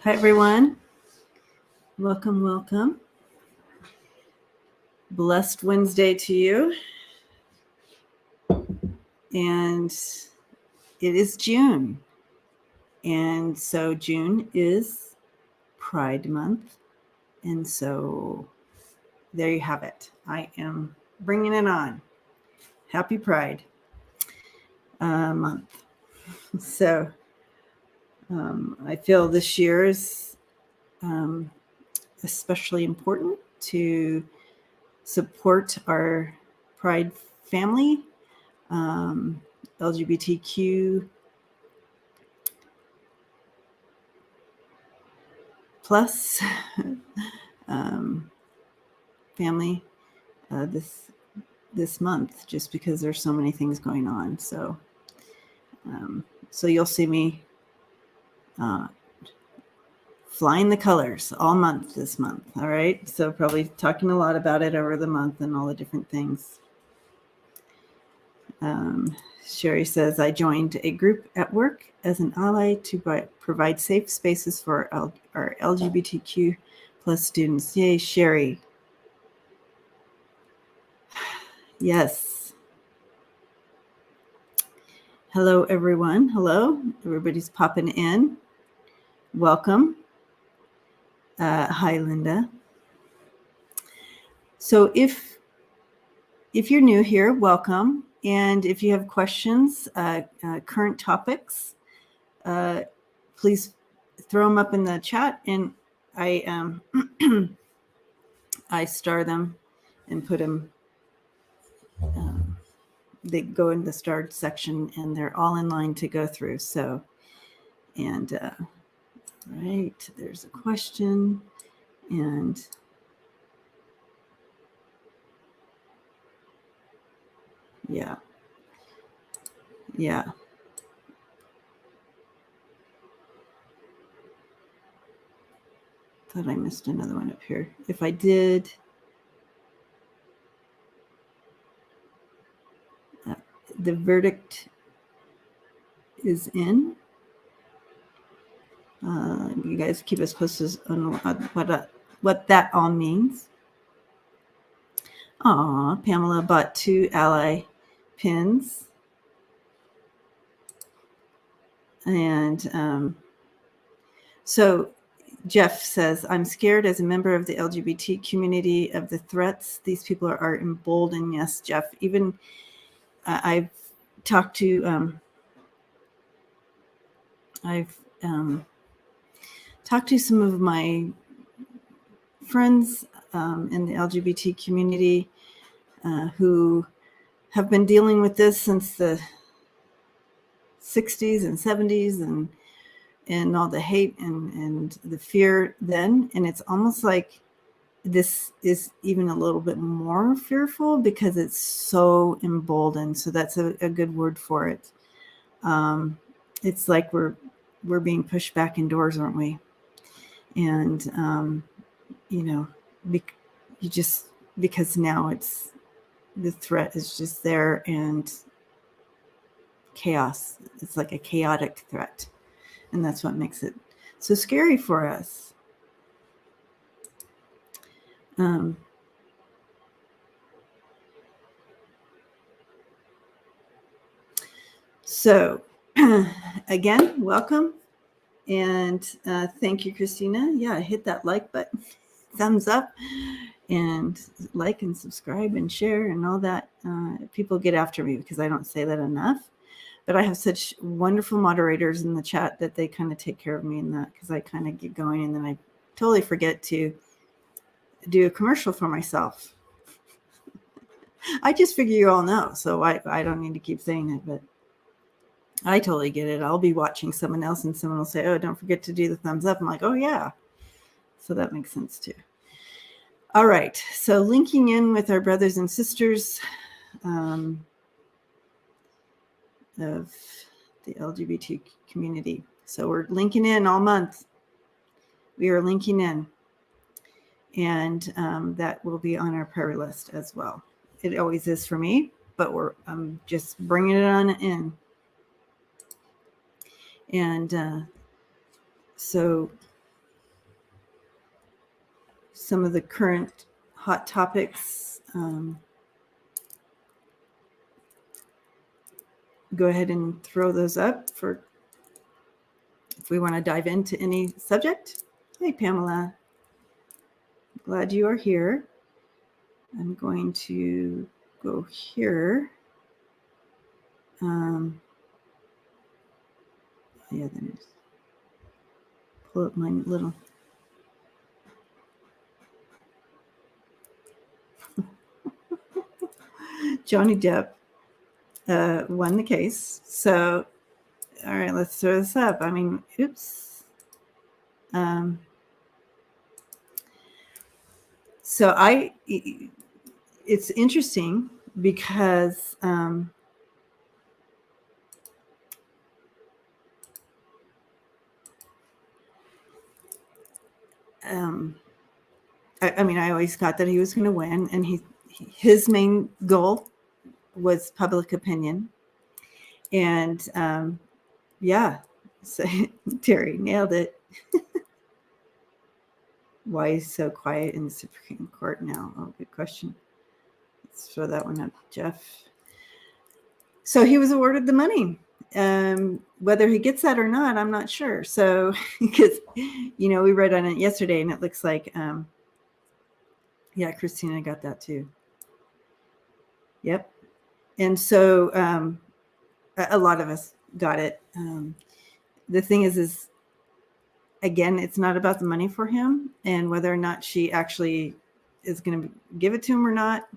Hi, everyone. Welcome, welcome. Blessed Wednesday to you. And it is June. And so June is Pride Month. And so there you have it. I am bringing it on. Happy Pride Month. So I feel this year is especially important to support our Pride family, LGBTQ plus family this month, just because there's so many things going on. So you'll see me flying the colors all month this month. All right. So probably talking a lot about it over the month and all the different things. Sherry says, I joined a group at work as an ally to provide safe spaces for our LGBTQ plus students. Yay, Sherry. Yes. Hello, everyone. Hello. Everybody's popping in. Welcome. Hi, Linda. So if you're new here, welcome. And if you have questions, current topics, please throw them up in the chat, and I I star them and put them. They go in the starred section, and they're all in line to go through. So, and right, there's a question, and yeah. Thought I missed another one up here. If I did, the verdict is in. You guys keep us posted on what that all means. Aw, Pamela bought 2 ally pins. And so Jeff says, I'm scared as a member of the LGBT community of the threats. These people are emboldened. Yes, Jeff. Even I've talked to talked to some of my friends in the LGBT community who have been dealing with this since the 60s and 70s and all the hate and the fear then. And it's almost like this is even a little bit more fearful because it's so emboldened. So that's a good word for it. It's like we're being pushed back indoors, aren't we? And, because now the threat is just there, and chaos. It's like a chaotic threat. And that's what makes it so scary for us. So again, welcome. And thank you, Christina. Yeah, hit that like button, thumbs up, and like and subscribe and share and all that. People get after me because I don't say that enough. But I have such wonderful moderators in the chat that they kind of take care of me in that, because I kind of get going and then I totally forget to do a commercial for myself. I just figure you all know, so I don't need to keep saying it, but I totally get it. I'll be watching someone else and someone will say, oh, don't forget to do the thumbs up. I'm like, oh, yeah. So that makes sense too. All right. So linking in with our brothers and sisters of the LGBT community. So we're linking in all month. We are linking in. And that will be on our prayer list as well. It always is for me, but I'm just bringing it on in. And so some of the current hot topics. Go ahead and throw those up for if we want to dive into any subject. Hey, Pamela. Glad you are here. I'm going to go here. Yeah, then just pull up my little. Johnny Depp won the case. So, all right, let's throw this up. I mean, oops. So it's interesting because I mean, I always thought that he was going to win, and his main goal was public opinion. And yeah, so Terry nailed it. Why is so quiet in the Supreme Court now? Oh, good question. Let's throw that one up, Jeff. So he was awarded the money. Whether he gets that or not, I'm not sure. So, because, you know, we read on it yesterday and it looks like, yeah, Christina got that too. Yep. And so a lot of us got it. The thing is again, it's not about the money for him and whether or not she actually is going to give it to him or not.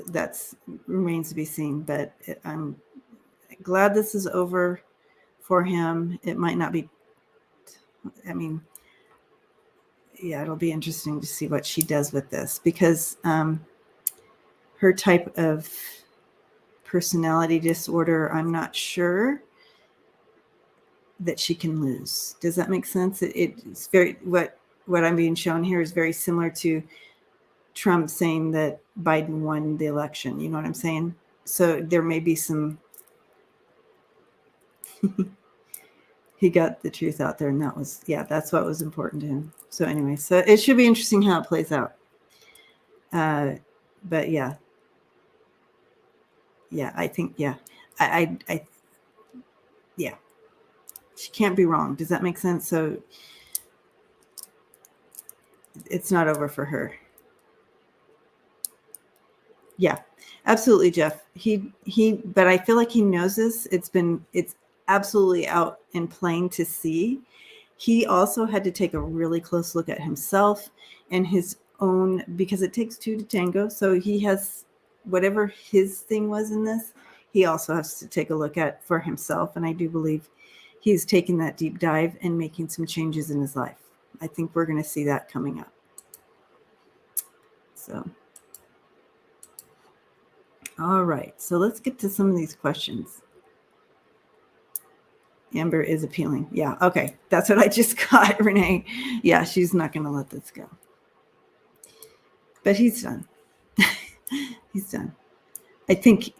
That's remains to be seen, but I'm glad this is over for him. It might not be, I mean, yeah, it'll be interesting to see what she does with this because her type of personality disorder, I'm not sure that she can lose. Does that make sense? It's very, what I'm being shown here is very similar to Trump saying that Biden won the election. You know what I'm saying? So there may be some, he got the truth out there, and that was, yeah, that's what was important to him. So anyway, so it should be interesting how it plays out. But yeah, I think, yeah, I yeah, she can't be wrong. Does that make sense? So it's not over for her. Yeah, absolutely, Jeff. But I feel like he knows this. It's absolutely out and plain to see. He also had to take a really close look at himself and his own, because it takes two to tango. So he has, whatever his thing was in this, he also has to take a look at for himself. And I do believe he's taking that deep dive and making some changes in his life. I think we're going to see that coming up. So, all right. So let's get to some of these questions. Amber is appealing. Yeah. Okay. That's what I just got, Renee. Yeah. She's not going to let this go. But he's done. He's done. I think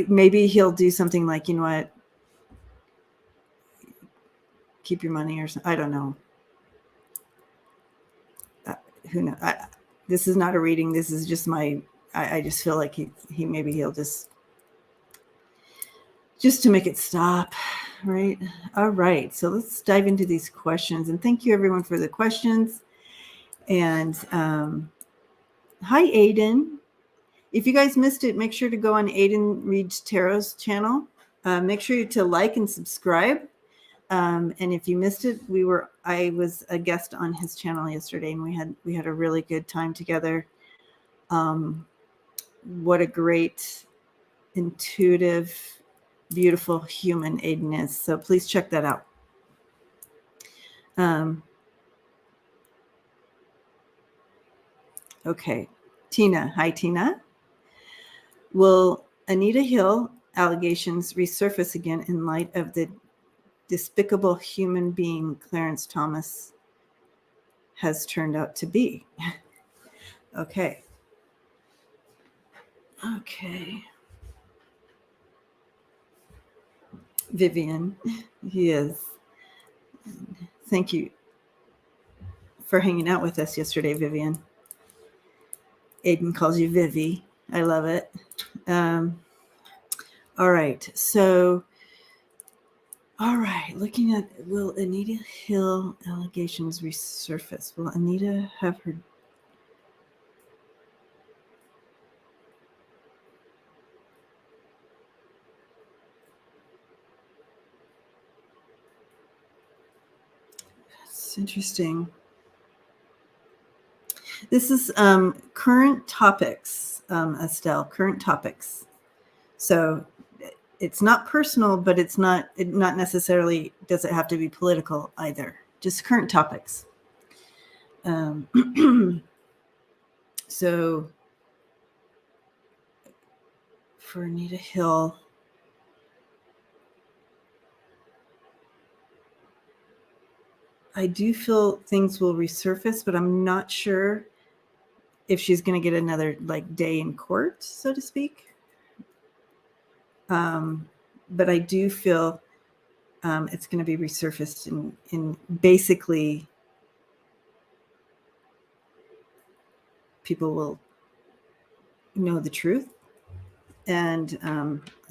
maybe he'll do something like, you know what? Keep your money or something. I don't know. Who knows? This is not a reading. This is just I just feel like maybe he'll just to make it stop. Right. All right. So let's dive into these questions. And thank you everyone for the questions. And hi, Aiden. If you guys missed it, make sure to go on Aiden Reads Tarot's channel. Make sure to like and subscribe. And if you missed it, I was a guest on his channel yesterday, and we had a really good time together. What a great, intuitive, beautiful human Aiden is. So please check that out. Okay. Tina. Hi, Tina. Will Anita Hill allegations resurface again in light of the despicable human being Clarence Thomas has turned out to be? Okay. Okay. Vivian. He is. Thank you for hanging out with us yesterday, Vivian. Aiden calls you Vivi. I love it. All right. So, all right. Looking at, will Anita Hill allegations resurface? Will Anita have her... It's interesting. This is current topics, Estelle, current topics. So it's not personal, but it's not necessarily, does it have to be political either. Just current topics. So for Anita Hill, I do feel things will resurface, but I'm not sure if she's going to get another day in court, so to speak. But I do feel it's going to be resurfaced in basically people will know the truth and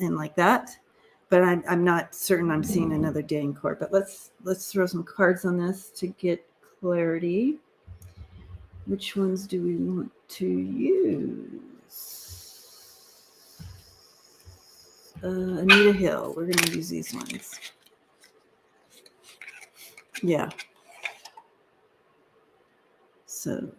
like that. But I'm not certain I'm seeing another day in court. But let's throw some cards on this to get clarity. Which ones do we want to use? Anita Hill. We're going to use these ones. Yeah. So,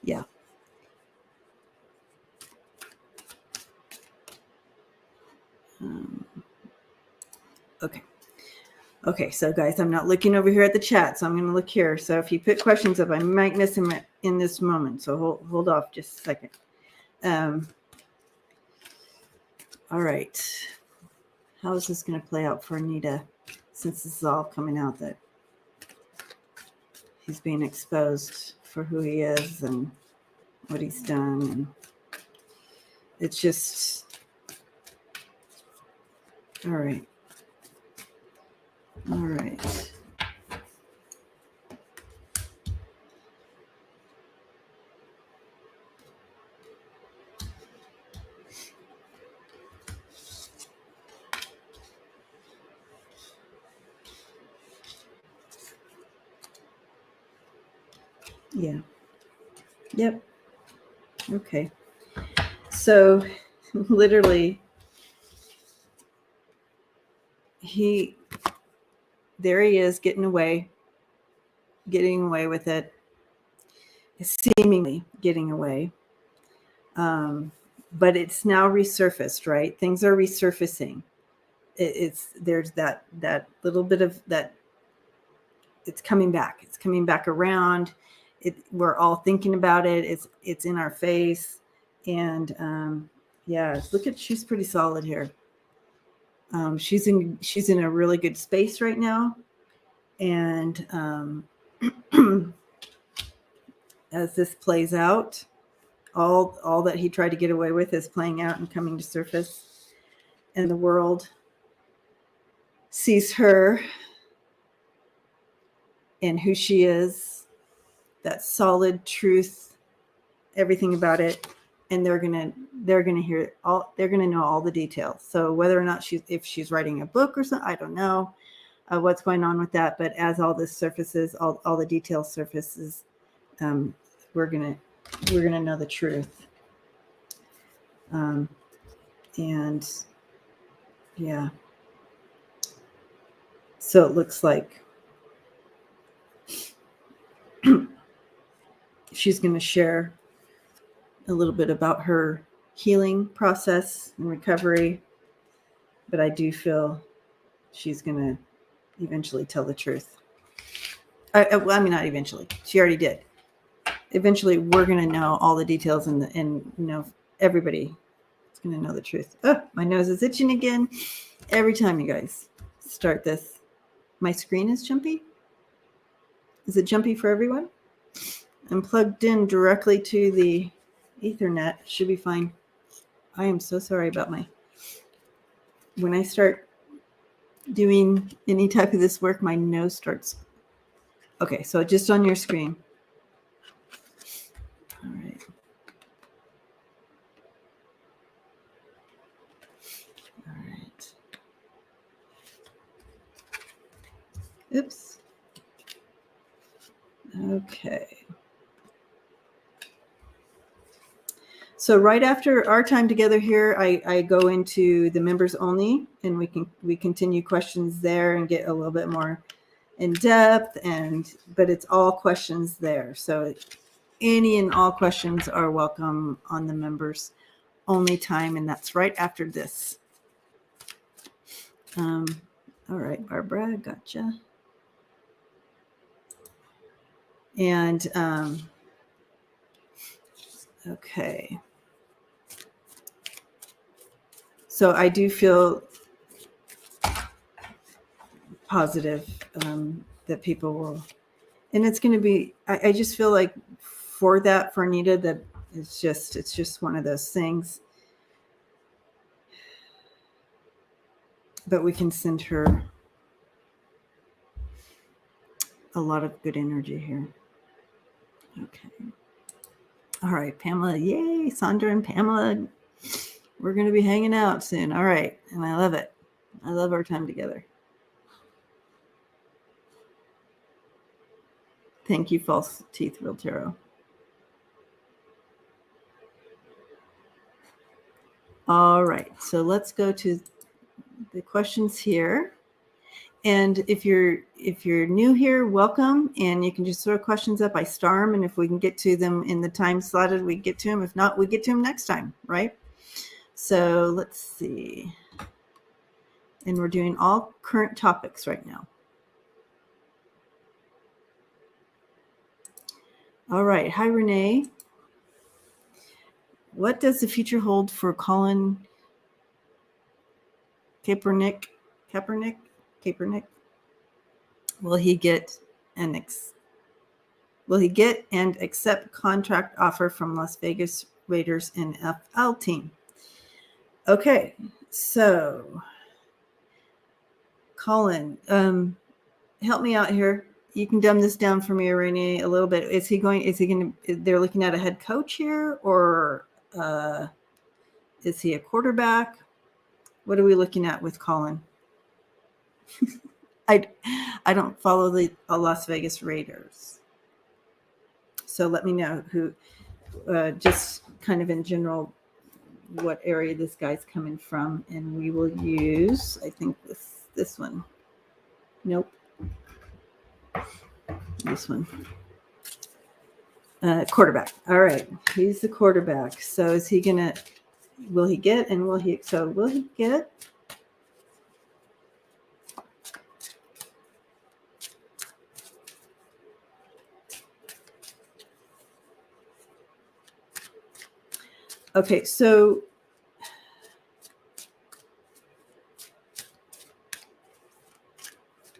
yeah. Okay. Okay, so guys, I'm not looking over here at the chat, so I'm going to look here. So if you put questions up, I might miss them in this moment. So hold off just a second. All right. How is this going to play out for Anita, since this is all coming out that he's being exposed for who he is and what he's done? And it's just, all right. All right. Yeah. Yep. Okay. So literally there he is getting away with it, seemingly getting away. But it's now resurfaced, right? Things are resurfacing. There's that little bit of that. It's coming back. It's coming back around. We're all thinking about it. It's in our face. And yeah, she's pretty solid here. She's in a really good space right now. And as this plays out, all that he tried to get away with is playing out and coming to surface. And the world sees her and who she is, that solid truth, everything about it. And they're gonna hear they're gonna know all the details. So whether or not if she's writing a book or something, I don't know what's going on with that. But as all this surfaces, all the details surfaces, we're gonna know the truth. And yeah, so it looks like she's going to share a little bit about her healing process and recovery, but I do feel she's going to eventually tell the truth. I mean, not eventually. She already did. Eventually, we're going to know all the details and everybody is going to know the truth. Oh, my nose is itching again. Every time you guys start this. My screen is jumpy. Is it jumpy for everyone? I'm plugged in directly to the Ethernet. Should be fine. I am so sorry about when I start doing any type of this work, my nose starts. Okay, so just on your screen. All right. All right. Oops. Okay. So right after our time together here, I go into the members only, and we continue questions there and get a little bit more in depth, but it's all questions there. So any and all questions are welcome on the members only time, and that's right after this. All right, Barbara, gotcha. And okay. So I do feel positive that people will, and it's going to be, I just feel like for Anita, that it's just one of those things. But we can send her a lot of good energy here. Okay. All right, Pamela. Yay, Sandra and Pamela. We're going to be hanging out soon. All right. And I love it. I love our time together. Thank you, False Teeth Real Tarot. All right. So let's go to the questions here. And if you're new here, welcome. And you can just throw questions up. I star them. And if we can get to them in the time slotted, we get to them. If not, we get to them next time, right? So let's see. And we're doing all current topics right now. All right. Hi, Renee. What does the future hold for Colin Kaepernick? Will he get and accept contract offer from Las Vegas Raiders NFL team? Okay, so Colin, help me out here. You can dumb this down for me, Rayne, a little bit. They're looking at a head coach here, or is he a quarterback? What are we looking at with Colin? I don't follow the Las Vegas Raiders. So let me know who, just kind of in general, what area this guy's coming from. And we will use, I think, this one. Nope. This one. Quarterback. All right. He's the quarterback. So is he going to, will he get? Will he get? Okay, so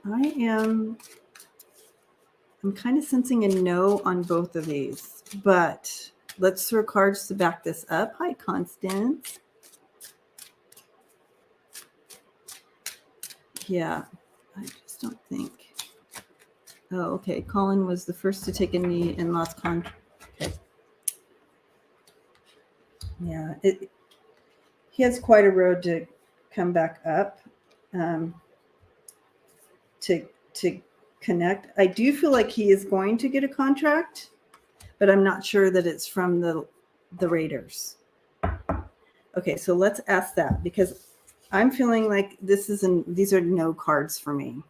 I'm kind of sensing a no on both of these, but let's throw cards to back this up. Hi, Constance. Yeah, I just don't think. Oh, okay. Colin was the first to take a knee and lost contract. Okay. Yeah, he has quite a road to come back up to connect. I do feel like he is going to get a contract, but I'm not sure that it's from the Raiders. Okay, so let's ask that, because I'm feeling like these are no cards for me,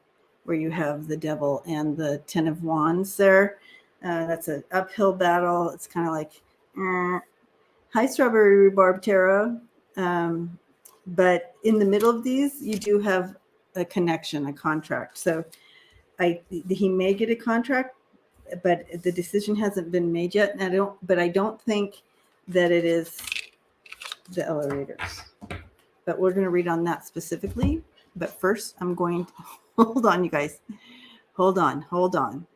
where you have the Devil and the Ten of Wands there. That's an uphill battle. It's kind of like, hi, Strawberry Rhubarb Tarot. But in the middle of these, you do have a connection, a contract. So he may get a contract, but the decision hasn't been made yet. And I don't think that it is the elevators. But we're going to read on that specifically. But first, I'm going to hold on, you guys. Hold on.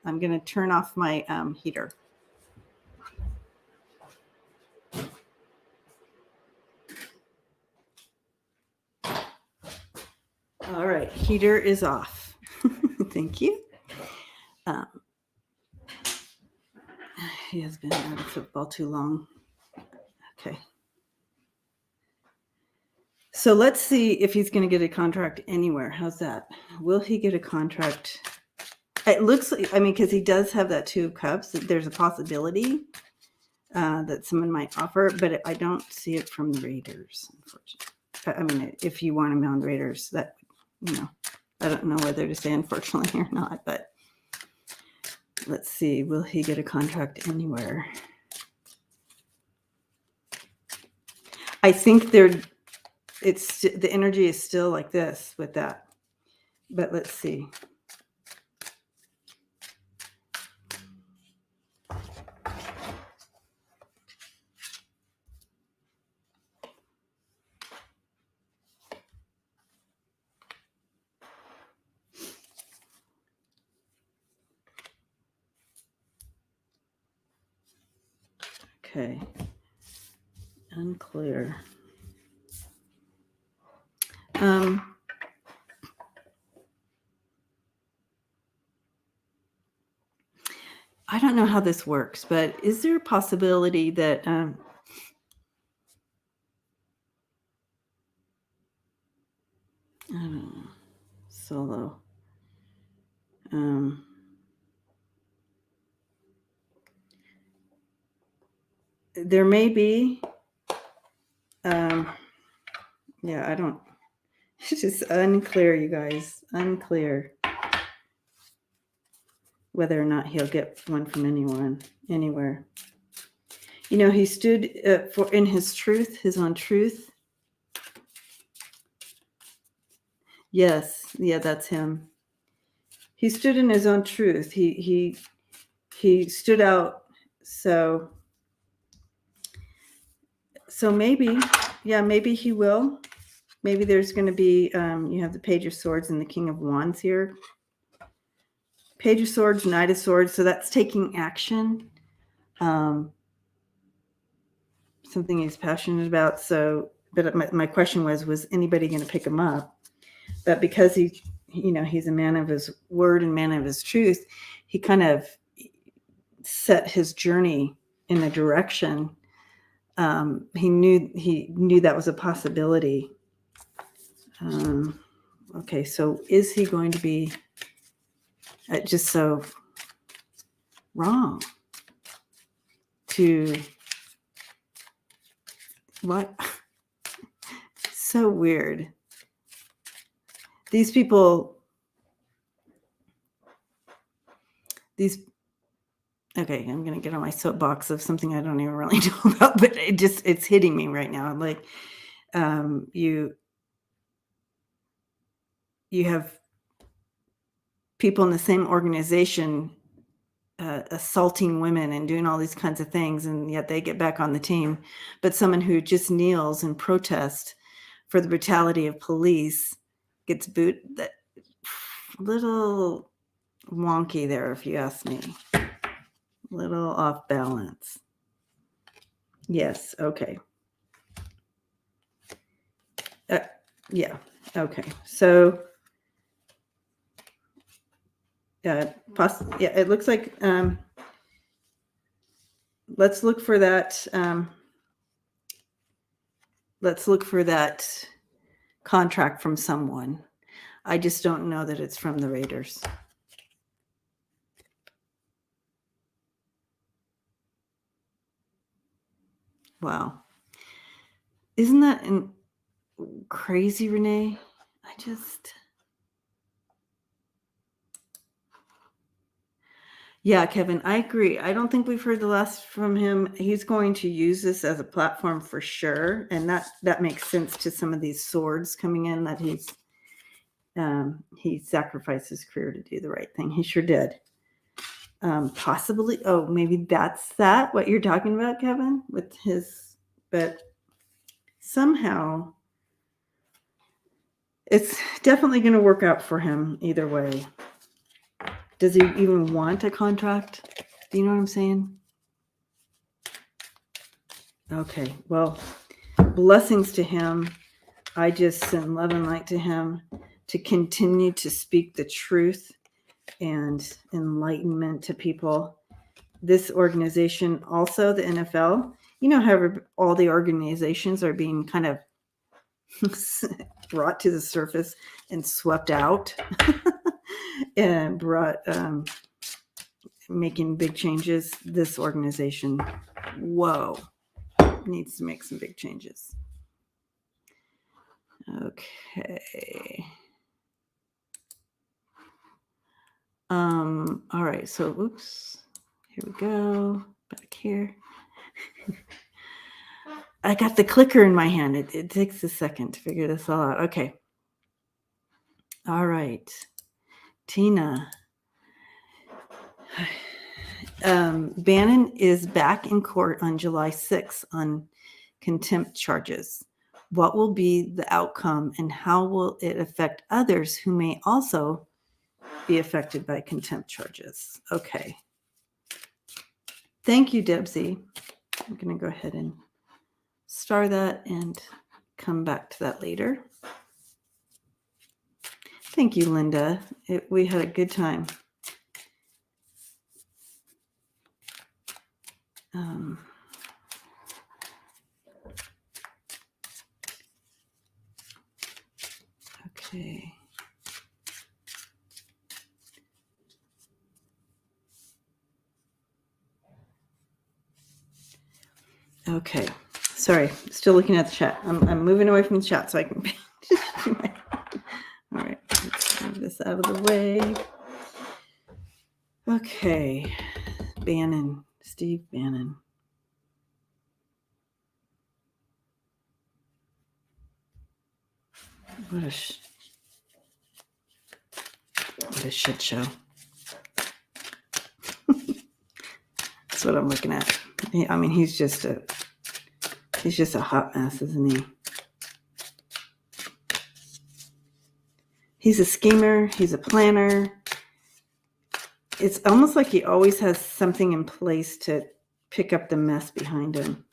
I'm going to turn off my heater. All right, heater is off. Thank you. He has been out of football too long. Okay. So let's see if he's going to get a contract anywhere. How's that? Will he get a contract? It looks like, I mean, because he does have that 2 of Cups. There's a possibility that someone might offer, but I don't see it from the Raiders, unfortunately. I mean, if you want him on Raiders, that, you know, I don't know whether to say unfortunately or not, but let's see. Will he get a contract anywhere? I think the energy is still like this with that, but let's see. Okay. Unclear. I don't know how this works, but is there a possibility that I don't know, solo. There may be, yeah, I don't, it's just unclear, you guys, unclear whether or not he'll get one from anyone, anywhere. You know, he stood in his truth, his own truth. Yes, yeah, that's him. He stood in his own truth. He stood out. So maybe, yeah, maybe he will. Maybe there's going to be, you have the Page of Swords and the King of Wands here. Page of Swords, Knight of Swords. So that's taking action. Something he's passionate about. So, but my question was anybody going to pick him up? But because he's a man of his word and man of his truth, he kind of set his journey in a direction. He knew that was a possibility. Okay, so is he going to be just so wrong to what? So weird. These people, okay, I'm going to get on my soapbox of something I don't even really know about, but it's hitting me right now. Like, you have people in the same organization assaulting women and doing all these kinds of things, and yet they get back on the team. But someone who just kneels and protests for the brutality of police gets booted. That little wonky there, if you ask me. Little off balance. Yes. Okay. Yeah. Okay. So, it looks like, let's look for that. Let's look for that contract from someone. I just don't know that it's from the Raiders. Wow. Isn't that crazy, Renee? Yeah, Kevin, I agree. I don't think we've heard the last from him. He's going to use this as a platform for sure. And that makes sense to some of these swords coming in, that he sacrificed his career to do the right thing. He sure did. Possibly. Maybe that's what you're talking about, Kevin, with his, but somehow it's definitely going to work out for him either way. Does he even want a contract? Do you know what I'm saying? Okay, well, blessings to him. I just send love and light to him to continue to speak the truth and enlightenment to people. This organization, also the NFL, you know how all the organizations are being kind of brought to the surface and swept out and brought making big changes. This organization, whoa, needs to make some big changes. Okay. All right, so oops, here we go, back here. I got the clicker in my hand. It takes a second to figure this all out. Okay. All right. Tina. Bannon is back in court on July 6th on contempt charges. What will be the outcome and how will it affect others who may also be affected by contempt charges? Okay. Thank you, Debsy. I'm going to go ahead and star that and come back to that later. Thank you, Linda. We had a good time. Okay. Okay. Sorry, still looking at the chat. I'm moving away from the chat so I can. All right, let's move this out of the way. Okay, Bannon, Steve Bannon. What a shit show. That's what I'm looking at. I mean, he's just a hot mess, isn't he? He's a schemer. He's a planner. It's almost like he always has something in place to pick up the mess behind him.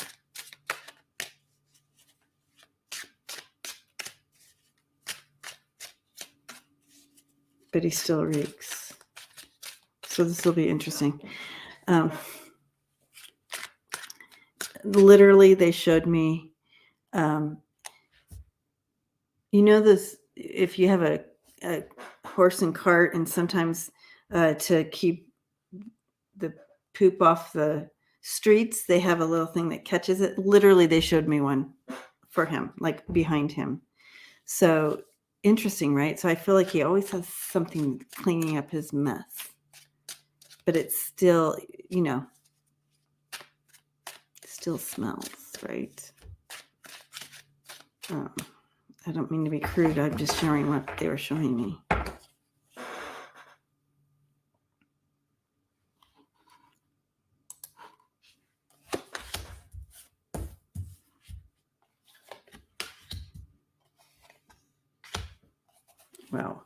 But he still reeks. So this will be interesting. Literally, they showed me, you know, this, if you have a horse and cart and sometimes to keep the poop off the streets, they have a little thing that catches it. Literally, they showed me one for him, like behind him. So interesting, right? So I feel like he always has something cleaning up his mess, but it's still, you know, still smells, right? I don't mean to be crude. I'm just sharing what they were showing me. Wow.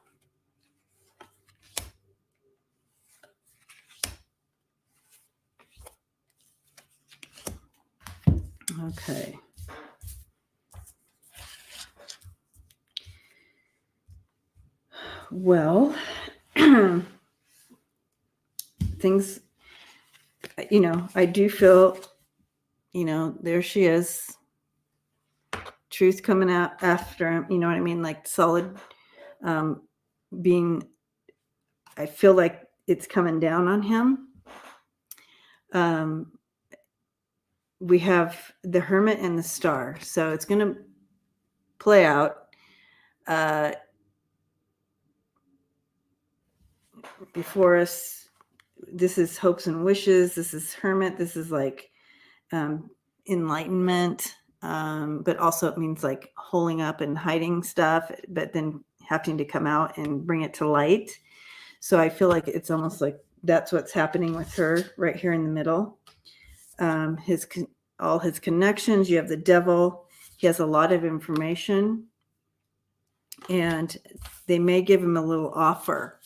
Okay. Well, things, you know, I do feel, you know, there she is. Truth coming out after him, you know what I mean? Like solid being, I feel like it's coming down on him. We have the Hermit and the Star. So it's going to play out. Before us, this is hopes and wishes. This is Hermit. This is like enlightenment. But also it means like holding up and hiding stuff, but then having to come out and bring it to light. So I feel like it's almost like that's what's happening with her right here in the middle. All his connections. You have the devil. He has a lot of information, and they may give him a little offer.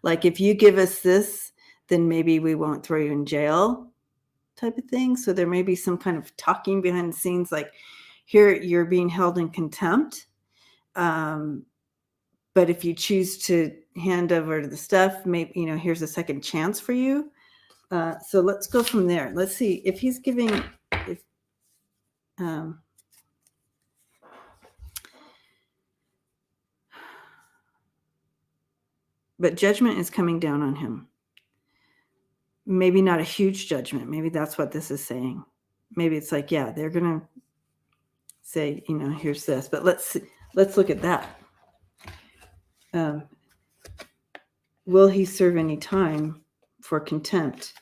Like, if you give us this, then maybe we won't throw you in jail, type of thing. So there may be some kind of talking behind the scenes, like, here you're being held in contempt. But if you choose to hand over the stuff, maybe, here's a second chance for you. So let's go from there. Let's see if he's giving, but judgment is coming down on him. Maybe not a huge judgment. Maybe that's what this is saying. Maybe it's like, yeah, they're going to say, here's this, but let's look at that. Will he serve any time for contempt?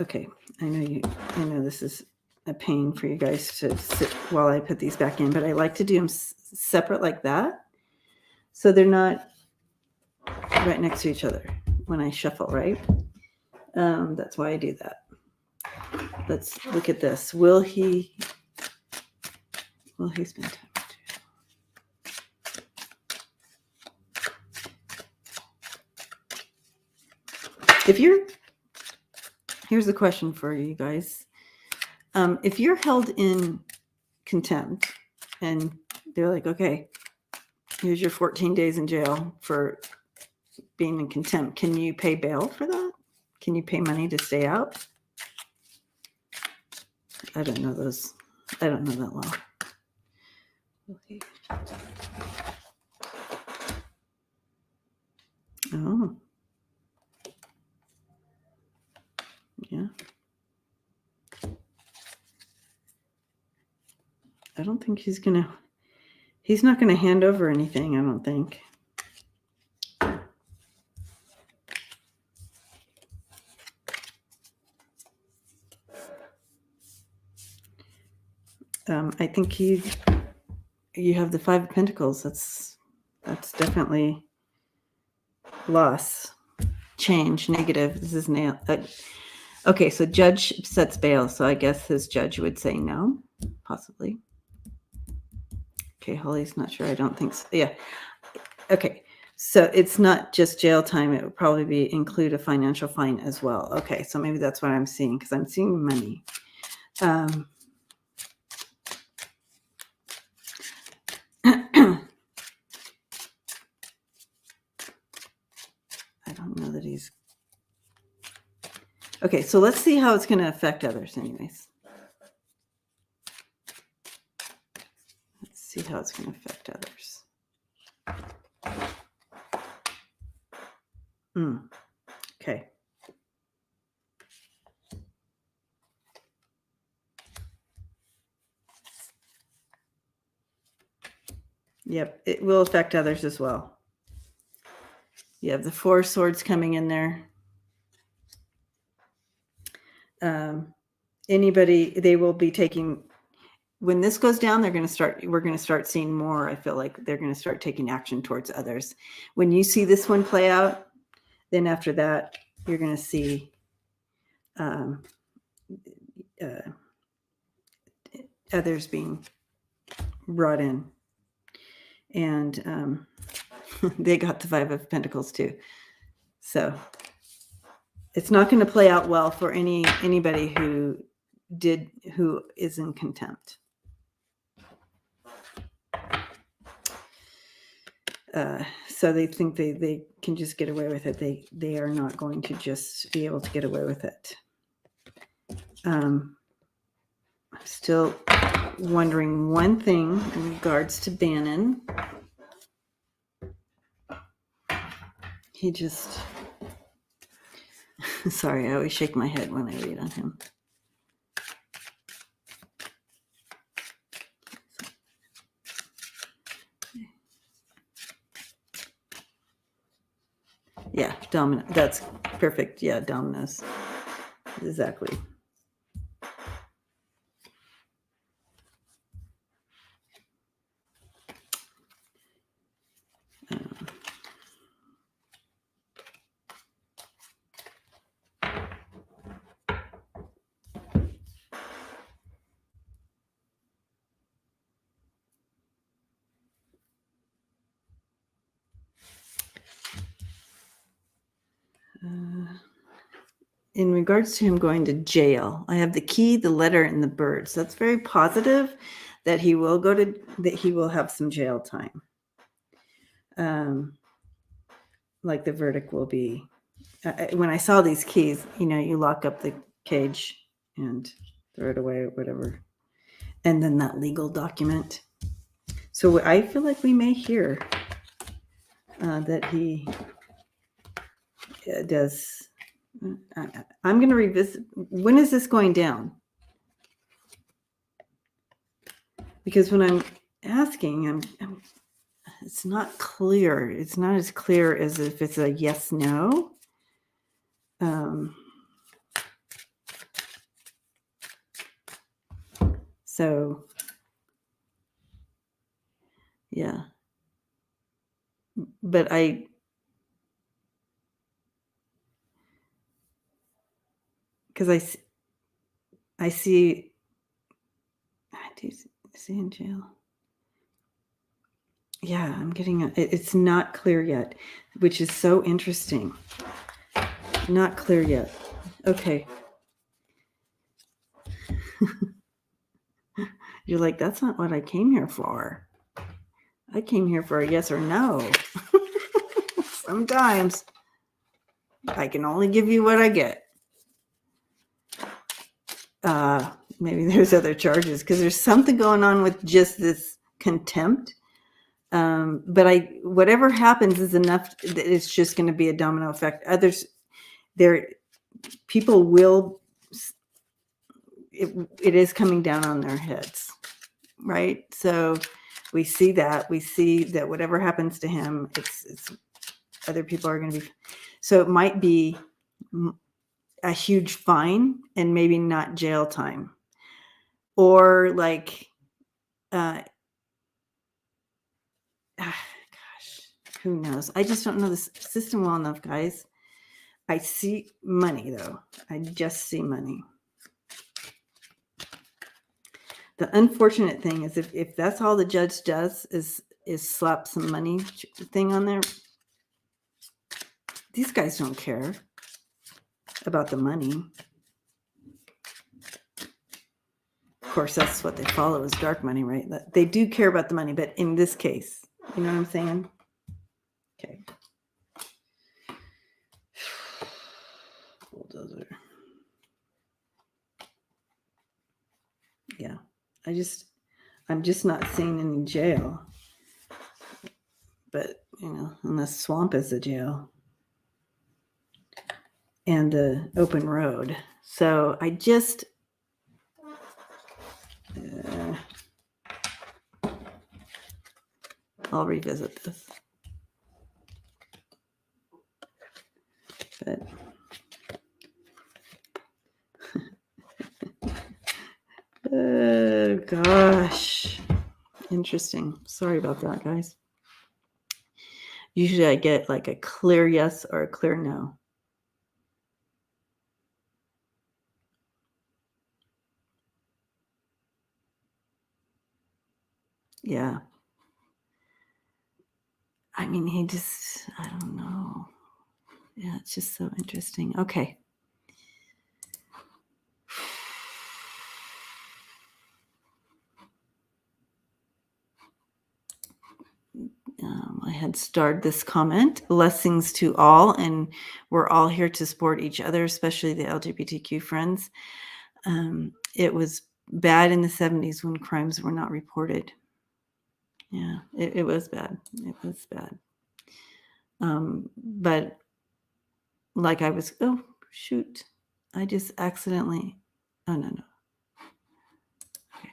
Okay, I know this is a pain for you guys to sit while I put these back in, but I like to do them separate like that, so they're not right next to each other when I shuffle, right? That's why I do that. Let's look at this. Will he spend time? Here's the question for you guys. If you're held in contempt and they're like, okay, here's your 14 days in jail for being in contempt, can you pay bail for that? Can you pay money to stay out? I don't know those. I don't know that law. Okay. Oh. Yeah. I don't think he's not going to hand over anything, I don't think. I think you have the Five of Pentacles. That's definitely loss, change, negative. This is nail. Okay, so judge sets bail. So I guess his judge would say no, possibly. Okay, Holly's not sure. I don't think so. Yeah. Okay, so it's not just jail time. It would probably include a financial fine as well. Okay, so maybe that's what I'm seeing, because I'm seeing money. I don't know that he's... Okay, so let's see how it's going to affect others anyways. Let's see how it's going to affect others. Okay. Yep, it will affect others as well. You have the Four of Swords coming in there. Anybody, they will be taking, when this goes down, we're going to start seeing more. I feel like they're going to start taking action towards others. When you see this one play out, then after that, you're going to see others being brought in. And they got the Five of Pentacles too. So it's not going to play out well for anybody who is in contempt. So they think they can just get away with it. They are not going to just be able to get away with it. I'm still wondering one thing in regards to Bannon. He just... Sorry, I always shake my head when I read on him. Yeah, domino. That's perfect. Yeah, dominoes. Exactly. in regards to him going to jail, I have the key, the letter, and the bird. So that's very positive that he will have some jail time. Like the verdict will be. When I saw these keys, you lock up the cage and throw it away or whatever. And then that legal document. So I feel like we may hear that he does. I'm going to revisit. When is this going down? Because when I'm asking, it's not clear. It's not as clear as if it's a yes, no. So, yeah. But because I see, do you see in jail? Yeah, I'm getting it's not clear yet, which is so interesting. Not clear yet. Okay. You're like, that's not what I came here for. I came here for a yes or no. Sometimes I can only give you what I get. Maybe there's other charges because there's something going on with just this contempt. But whatever happens is enough that it's just going to be a domino effect. People will, it is coming down on their heads, right? So we see that whatever happens to him, it's other people are going to be, so it might be a huge fine and maybe not jail time, or like, gosh, who knows? I just don't know the system well enough, guys. I see money though. I just see money. The unfortunate thing is if that's all the judge does is slap some money thing on there, these guys don't care about the money. Of course, that's what they follow is dark money, right? They do care about the money, but in this case, you know what I'm saying? Okay. Bulldozer. Yeah. I'm just not seeing any jail. But, unless swamp is a jail. And the open road. So I just I'll revisit this. But oh gosh. Interesting. Sorry about that, guys. Usually I get like a clear yes or a clear no. Yeah. I mean, I don't know. Yeah, it's just so interesting. Okay. I had starred this comment, blessings to all, and we're all here to support each other, especially the LGBTQ friends. It was bad in the 70s when crimes were not reported. Yeah, it was bad. It was bad. But like I was, oh, shoot. I just accidentally, oh, no. Okay.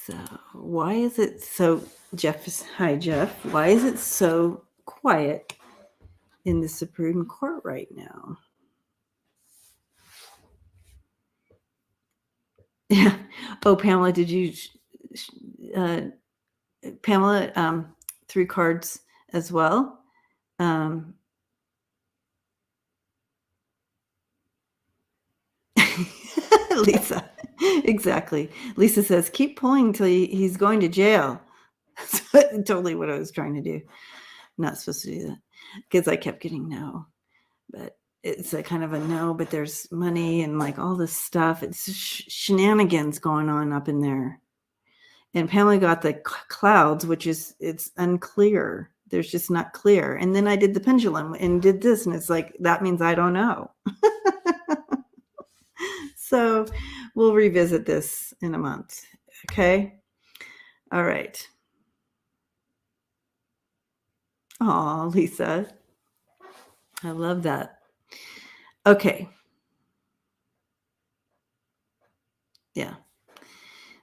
So why is it so, hi, Jeff. Why is it so quiet in the Supreme Court right now? Yeah. Oh, Pamela, did you, Pamela, 3 cards as well. Lisa, exactly. Lisa says, keep pulling till he's going to jail. That's totally what I was trying to do. not supposed to do that because I kept getting no, but it's a kind of a no, but there's money and like all this stuff. It's shenanigans going on up in there. And Pamela got the clouds, which is, it's unclear. There's just not clear. And then I did the pendulum and did this. And it's like, that means I don't know. So we'll revisit this in a month. Okay. All right. Oh, Lisa. I love that. Okay. Yeah.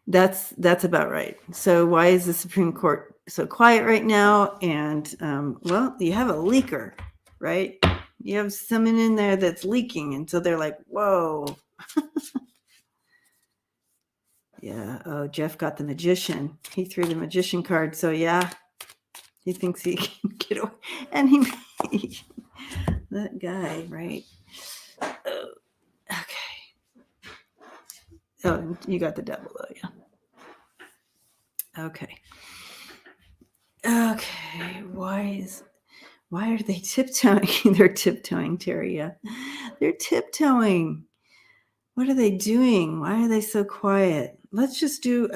That's about right. So why is the Supreme Court so quiet right now? And well, you have a leaker, right? You have someone in there that's leaking. And so they're like, whoa. Yeah. Oh, Jeff got the magician. He threw the magician card. So yeah, he thinks he can get away. And he that guy, right? Oh, okay. Oh, you got the devil though, yeah. Okay. Okay. Why are they tiptoeing? They're tiptoeing, Terry. Yeah. They're tiptoeing. What are they doing? Why are they so quiet? Let's just do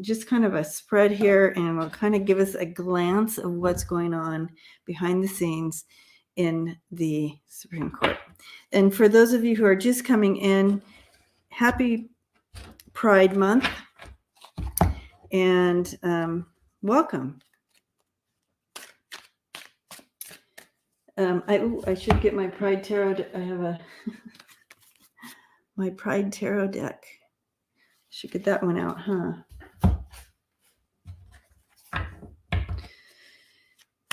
just kind of a spread here, and it'll kind of give us a glance of what's going on behind the scenes in the Supreme Court. And for those of you who are just coming in, happy Pride Month, and welcome. I should get my Pride Tarot. I have my Pride Tarot deck. Should get that one out, huh?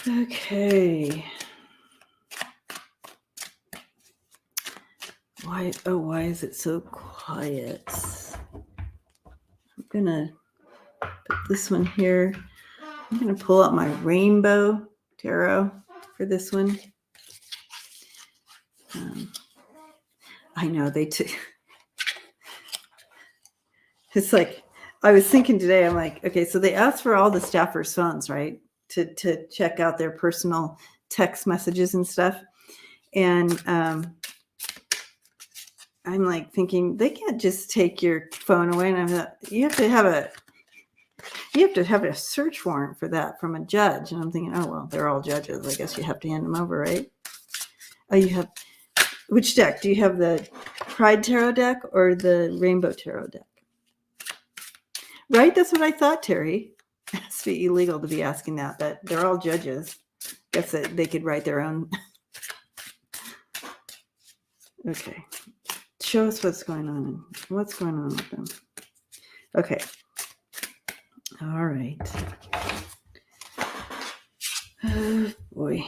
Okay. Why is it so quiet? I'm gonna put this one here. I'm gonna pull out my Rainbow Tarot for this one. I know it's like, I was thinking today, I'm like, okay, so they asked for all the staffers' phones, right? To check out their personal text messages and stuff. And I'm like thinking, they can't just take your phone away. And I'm like, you have to have a search warrant for that from a judge. And I'm thinking, oh, well, they're all judges. I guess you have to hand them over, right? Oh, you have, which deck? Do you have the Pride Tarot deck or the Rainbow Tarot deck? Right? That's what I thought, Terry. It's illegal to be asking that, but they're all judges. Guess that they could write their own. Okay. Show us what's going on. What's going on with them? Okay. All right. Oh, boy.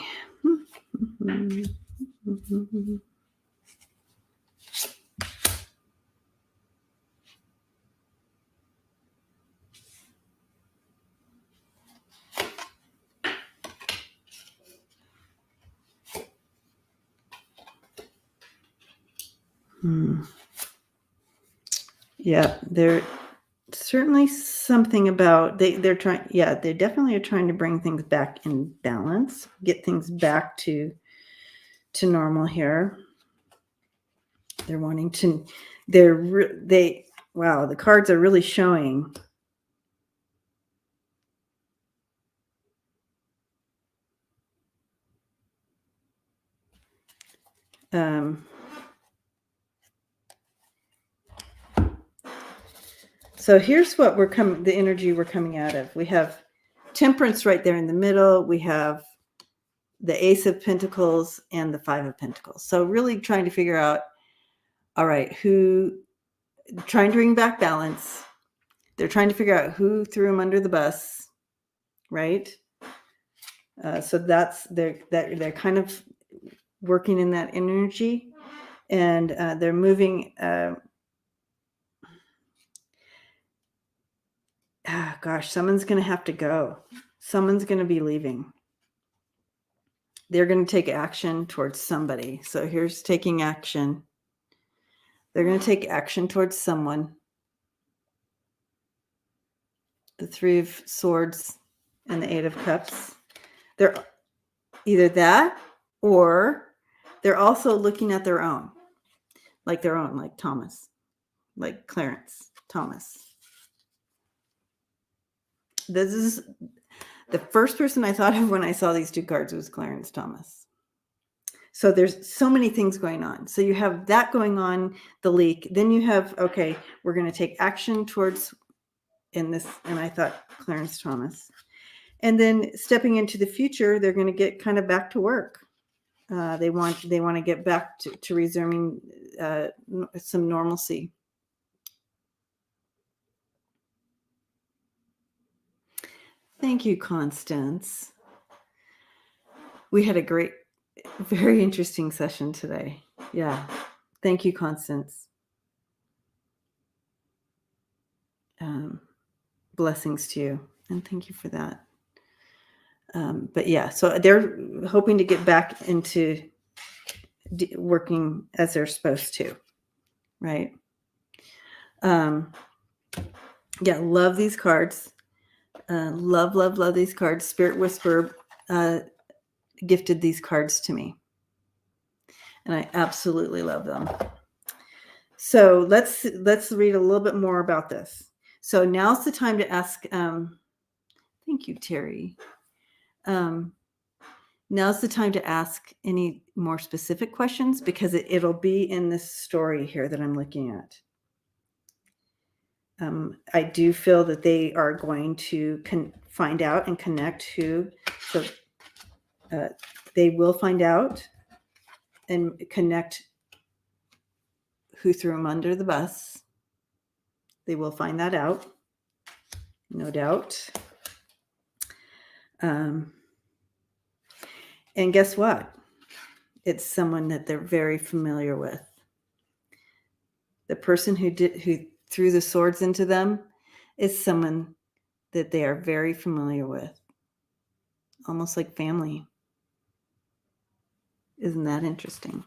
Yeah, they're certainly something about they're trying. Yeah, they definitely are trying to bring things back in balance, get things back to normal here. They're wanting to. Wow, the cards are really showing. So here's what the energy we're coming out of. We have Temperance right there in the middle. We have the Ace of Pentacles and the Five of Pentacles. So really trying to figure out, all right, trying to bring back balance. They're trying to figure out who threw them under the bus, right? So they're kind of working in that energy, and they're moving. Gosh, someone's going to have to go. Someone's going to be leaving. They're going to take action towards somebody. So here's taking action. They're going to take action towards someone. The Three of Swords and the Eight of Cups. Either that, or they're also looking at their own, like Thomas, like Clarence Thomas. This is the first person I thought of when I saw these two cards was Clarence Thomas. So there's so many things going on. So you have that going on, the leak. Then you have, okay, we're going to take action towards in this. And I thought Clarence Thomas. And then stepping into the future, they're going to get kind of back to work. They want to get back to resuming some normalcy. Thank you, Constance. We had a great, very interesting session today. Yeah. Thank you, Constance. Blessings to you. And thank you for that. But yeah, so they're hoping to get back into working as they're supposed to, right? Yeah, love these cards. Love these cards. Spirit Whisperer gifted these cards to me, and I absolutely love them. So let's read a little bit more about this. So now's the time to ask. Thank you, Terry. Now's the time to ask any more specific questions because it'll be in this story here that I'm looking at. I do feel that they are going to find out and connect who. So they will find out and connect who threw them under the bus. They will find that out, no doubt. And guess what? It's someone that they're very familiar with. The person who threw the swords into them is someone that they are very familiar with, almost like family. Isn't that interesting?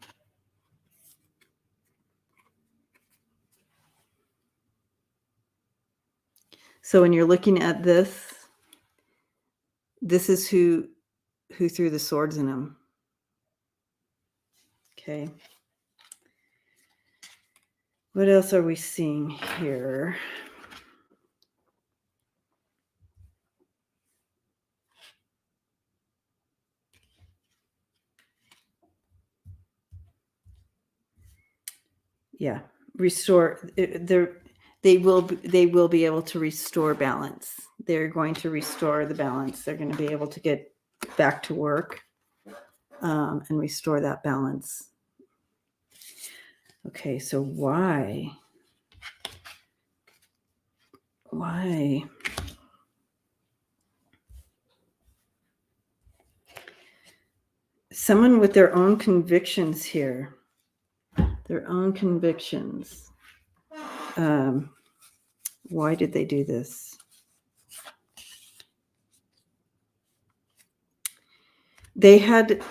So when you're looking at this is who threw the swords in them. Okay. What else are we seeing here? Yeah, restore. They will be able to restore balance. They're going to restore the balance. They're going to be able to get back to work and restore that balance. Okay, so why? Someone with their own convictions here. Their own convictions. Why did they do this? They had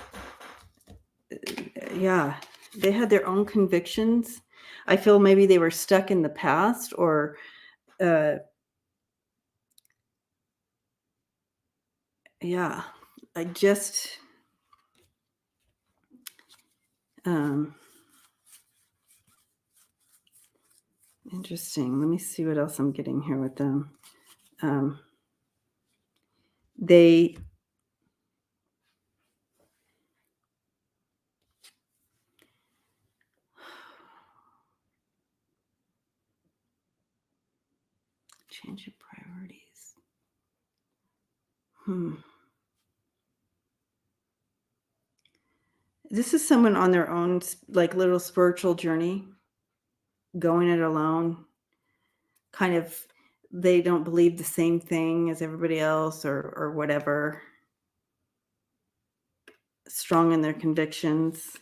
their own convictions. I feel maybe they were stuck in the past or I just interesting. Let me see what else I'm getting here with them. They change your priorities. This is someone on their own, like little spiritual journey, going it alone. Kind of, they don't believe the same thing as everybody else or whatever. Strong in their convictions.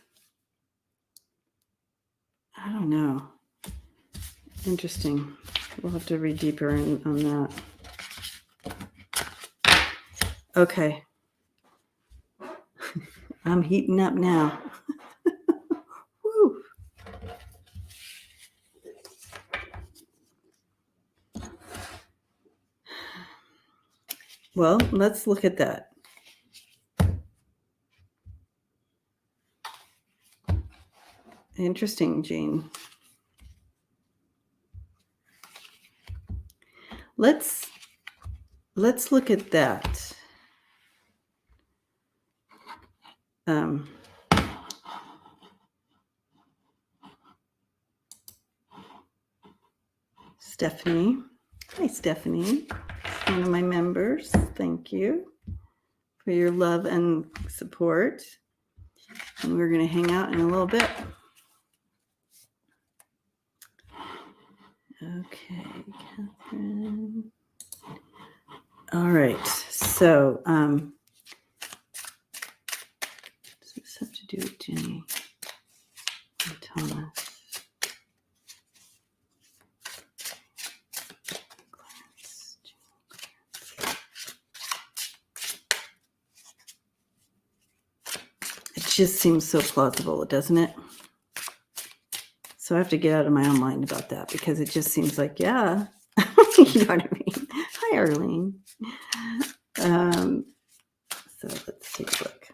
I don't know. Interesting. We'll have to read deeper on that. Okay. I'm heating up now. Woo. Well, let's look at that. Interesting, Jean. Let's look at that. Stephanie. Hi, Stephanie. One of my members. Thank you for your love and support. And we're going to hang out in a little bit. Okay, Catherine. All right. So, does this have to do with Jenny and Thomas? It just seems so plausible, doesn't it? So I have to get out of my own mind about that because it just seems like, yeah, you know what I mean? Hi, Arlene. So let's take a look.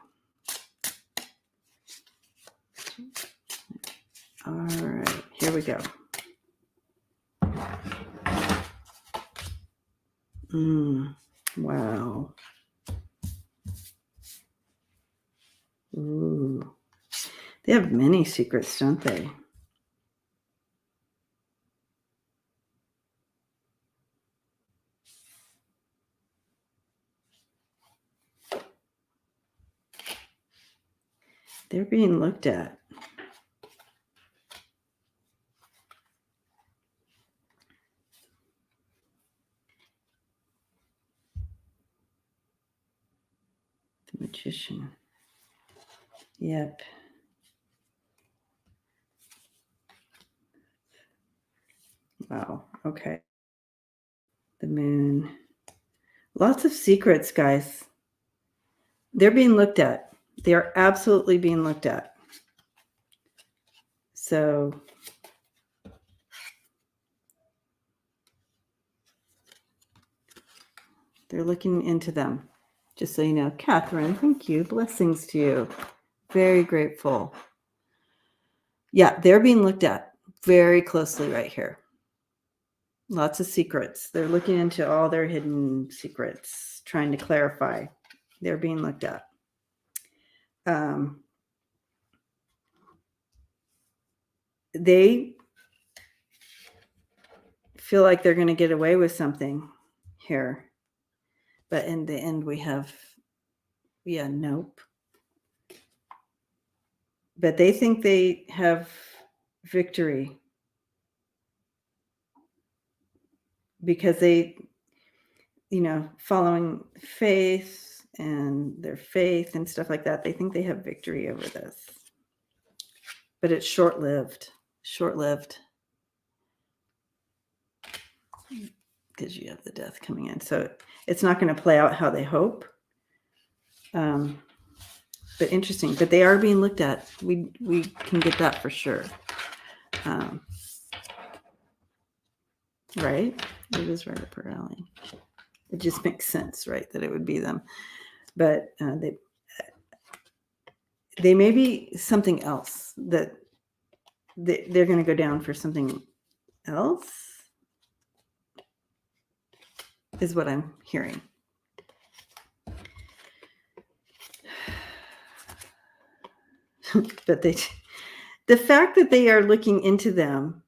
All right, here we go. Wow. Ooh. They have many secrets, don't they? They're being looked at. The Magician. Yep. Wow. Okay. The Moon. Lots of secrets, guys. They're being looked at. They are absolutely being looked at. So they're looking into them. Just so you know. Catherine, thank you. Blessings to you. Very grateful. Yeah, they're being looked at very closely right here. Lots of secrets. They're looking into all their hidden secrets, trying to clarify. They're being looked at. They feel like they're going to get away with something here. But in the end, we have, nope. But they think they have victory because they, following faith and their faith and stuff like that, they think they have victory over this. But it's short-lived. Because you have the Death coming in. So it's not going to play out how they hope. But interesting. But they are being looked at. We can get that for sure. Right? It is right up her alley. It just makes sense, right, that it would be them. But they may be something else, that they're going to go down for something else, is what I'm hearing. But the fact that they are looking into them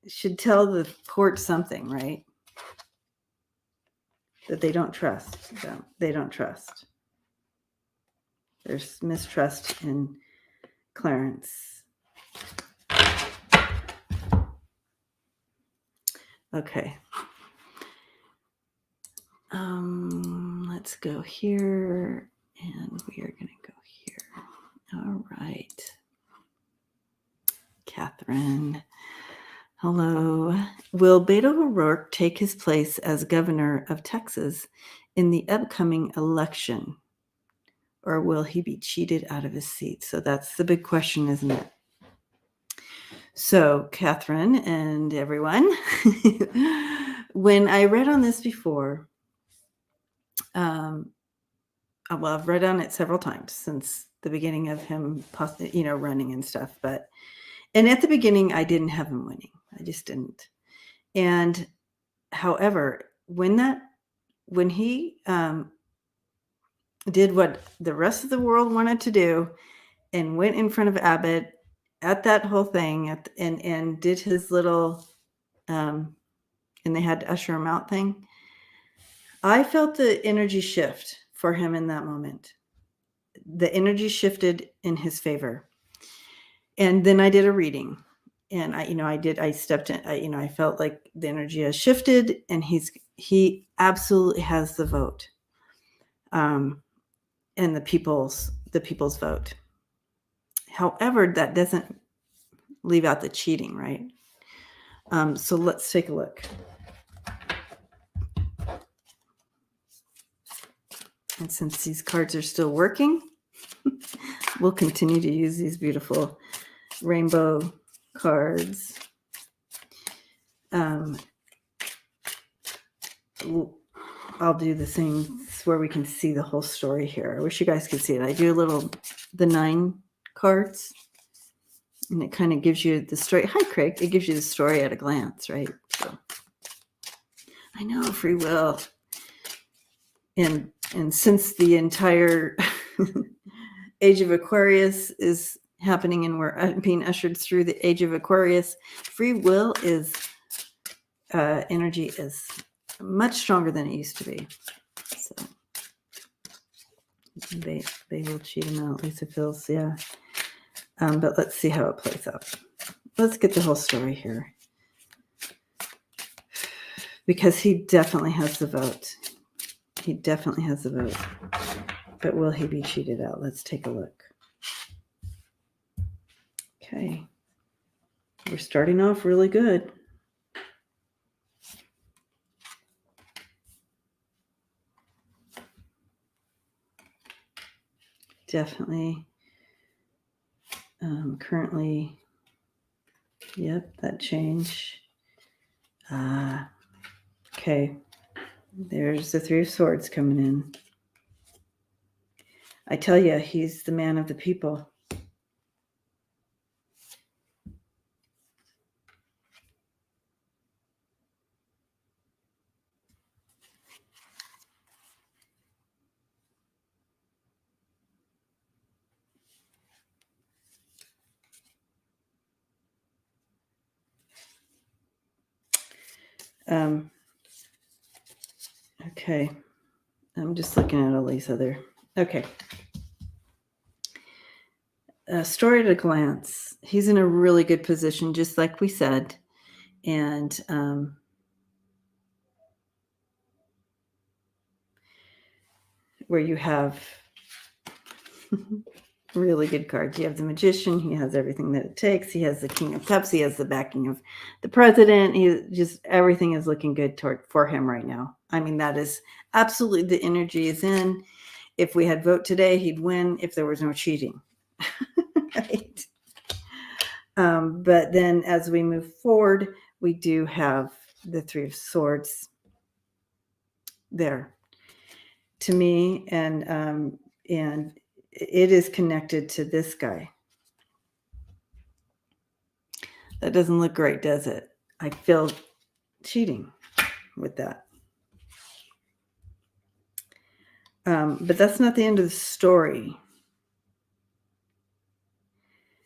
should tell the court something, right? That they don't trust them. They don't trust. There's mistrust in Clarence. Okay. Let's go here, and we are going to go here. All right. Catherine. Hello. Will Beto O'Rourke take his place as governor of Texas in the upcoming election? Or will he be cheated out of his seat? So that's the big question, isn't it? So, Catherine and everyone, when I read on this before, I've read on it several times since the beginning of him, running and stuff. But And at the beginning, I didn't have him winning. I just didn't. And however, when he did what the rest of the world wanted to do and went in front of Abbott at that whole thing and did his little, and they had to usher him out thing, I felt the energy shift for him in that moment. The energy shifted in his favor. And then I did a reading. And I stepped in, I felt like the energy has shifted, and he absolutely has the vote. And the people's vote. However, that doesn't leave out the cheating, right? So let's take a look. And since these cards are still working, we'll continue to use these beautiful rainbow cards. I'll do the thing where we can see the whole story here. I wish you guys could see it. I do the 9 cards, and it kind of gives you the story. Hi, Craig. It gives you the story at a glance, right? So I know, free will. And since the entire age of Aquarius is happening and we're being ushered through the age of Aquarius, free will is energy is much stronger than it used to be. So they will cheat him out. Lisa feels, yeah. But let's see how it plays out. Let's get the whole story here, because he definitely has the vote. He definitely has the vote. But will he be cheated out? Let's take a look. Okay. We're starting off really good. Definitely. Currently, yep, that change. Okay. There's the 3 of Swords coming in. I tell you, he's the man of the people. Okay. I'm just looking at all these other. Okay. Story at a glance. He's in a really good position, just like we said. And where you have really good cards. You have the Magician. He has everything that it takes. He has the King of Cups. He has the backing of the president. Everything is looking good for him right now. I mean, that is absolutely the energy is in. If we had vote today, he'd win if there was no cheating. Right? But then as we move forward, we do have the 3 of Swords there to me. And it is connected to this guy. That doesn't look great, does it? I feel cheating with that. But that's not the end of the story,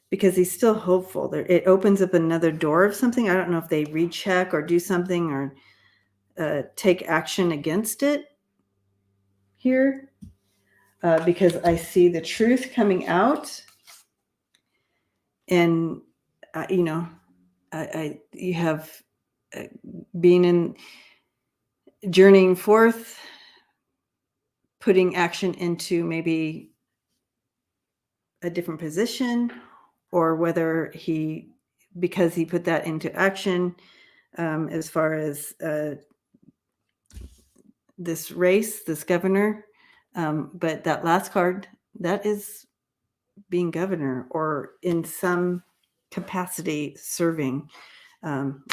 because he's still hopeful. It opens up another door of something. I don't know if they recheck or do something or take action against it here, because I see the truth coming out. And, you have being in journeying forth, putting action into maybe a different position, or whether because he put that into action, as far as this race, this governor. But that last card, that is being governor or in some capacity serving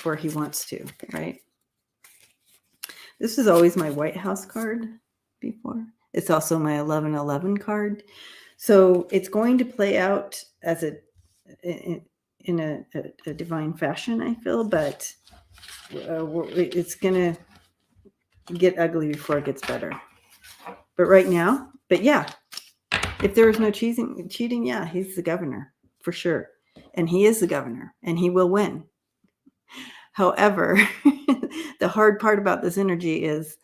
where he wants to, right? This is always my White House card before. It's also my 1111 card. So it's going to play out as in a divine fashion, I feel, but it's going to get ugly before it gets better. But right now, yeah, if there was no cheating, yeah, he's the governor for sure. And he is the governor and he will win. However, the hard part about this energy is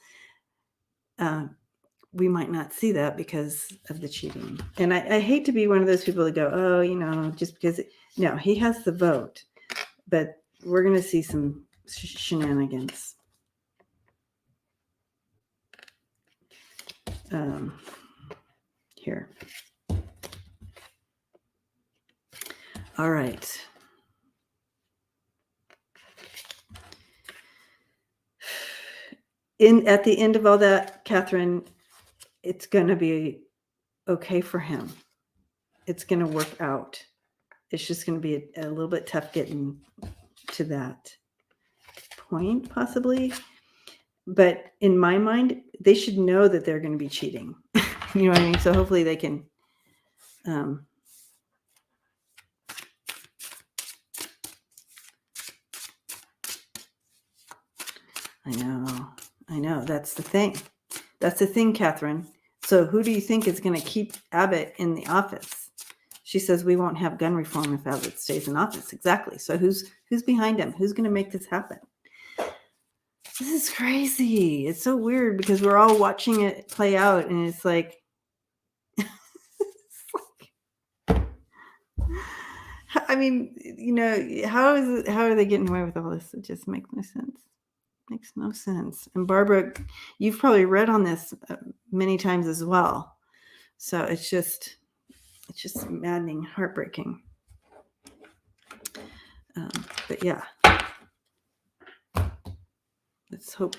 we might not see that because of the cheating. And I hate to be one of those people that go, oh, just because. No, he has the vote. But we're going to see some shenanigans. Here. All right. At the end of all that, Catherine, it's going to be okay for him. It's going to work out. It's just going to be a little bit tough getting to that point, possibly. But in my mind, they should know that they're going to be cheating. You know what I mean? So hopefully they can. I know. That's the thing, Catherine. So who do you think is going to keep Abbott in the office? She says we won't have gun reform if Abbott stays in office. Exactly. So who's behind him? Who's going to make this happen? This is crazy. It's so weird because we're all watching it play out, and it's like, I mean, how are they getting away with all this? It just makes no sense. Makes no sense. And Barbara, you've probably read on this many times as well. So it's just maddening, heartbreaking. But yeah, let's hope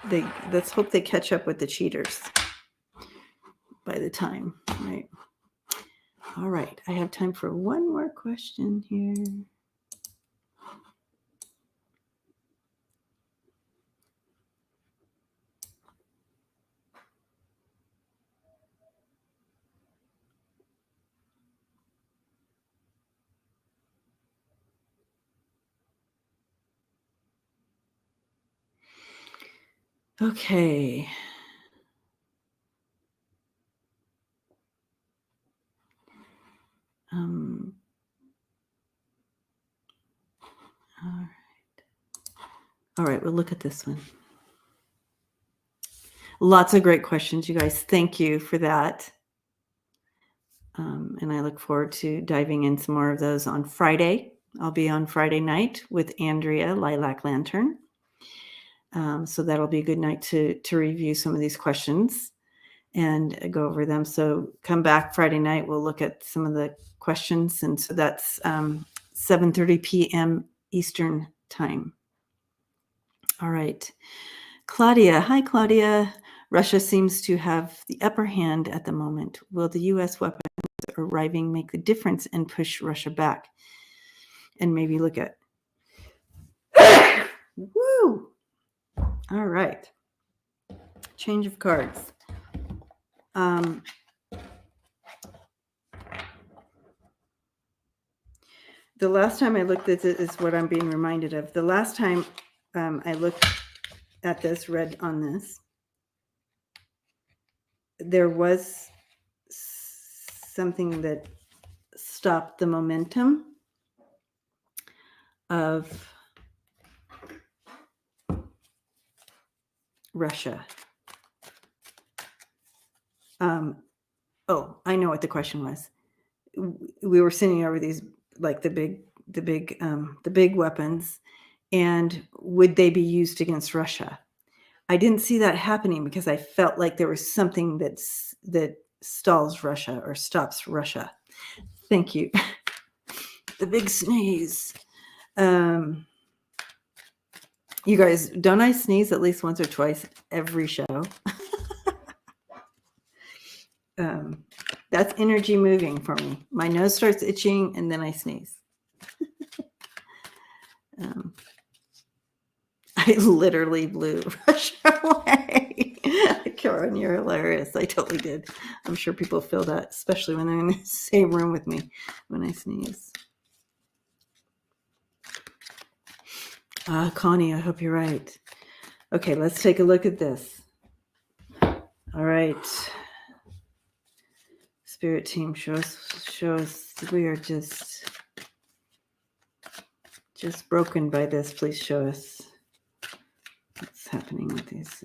they catch up with the cheaters by the time, right? All right, I have time for one more question here. Okay. All right, we'll look at this one. Lots of great questions, you guys. Thank you for that. And I look forward to diving in some more of those on Friday. I'll be on Friday night with Andrea, Lilac Lantern. So that'll be a good night to review some of these questions and go over them. So come back Friday night. We'll look at some of the questions. And so that's 7:30 p.m. Eastern time. All right. Claudia. Hi, Claudia. Russia seems to have the upper hand at the moment. Will the U.S. weapons arriving make the difference and push Russia back? And maybe look at... Woo! All right. Change of cards. The last time I looked at it is what I'm being reminded of. The last time I looked at this, read on this, there was something that stopped the momentum of Russia. I know what the question was. We were sending over these, like the big weapons, and would they be used against Russia? I didn't see that happening because I felt like there was something that stalls Russia or stops Russia. Thank you. The big sneeze. You guys, don't I sneeze at least once or twice every show? That's energy moving for me. My nose starts itching and then I sneeze. I literally blew Russia away. Karen, you're hilarious. I totally did. I'm sure people feel that, especially when they're in the same room with me when I sneeze. Connie, I hope you're right. Okay, let's take a look at this. All right. Spirit team, show us. We are just broken by this. Please show us what's happening with these.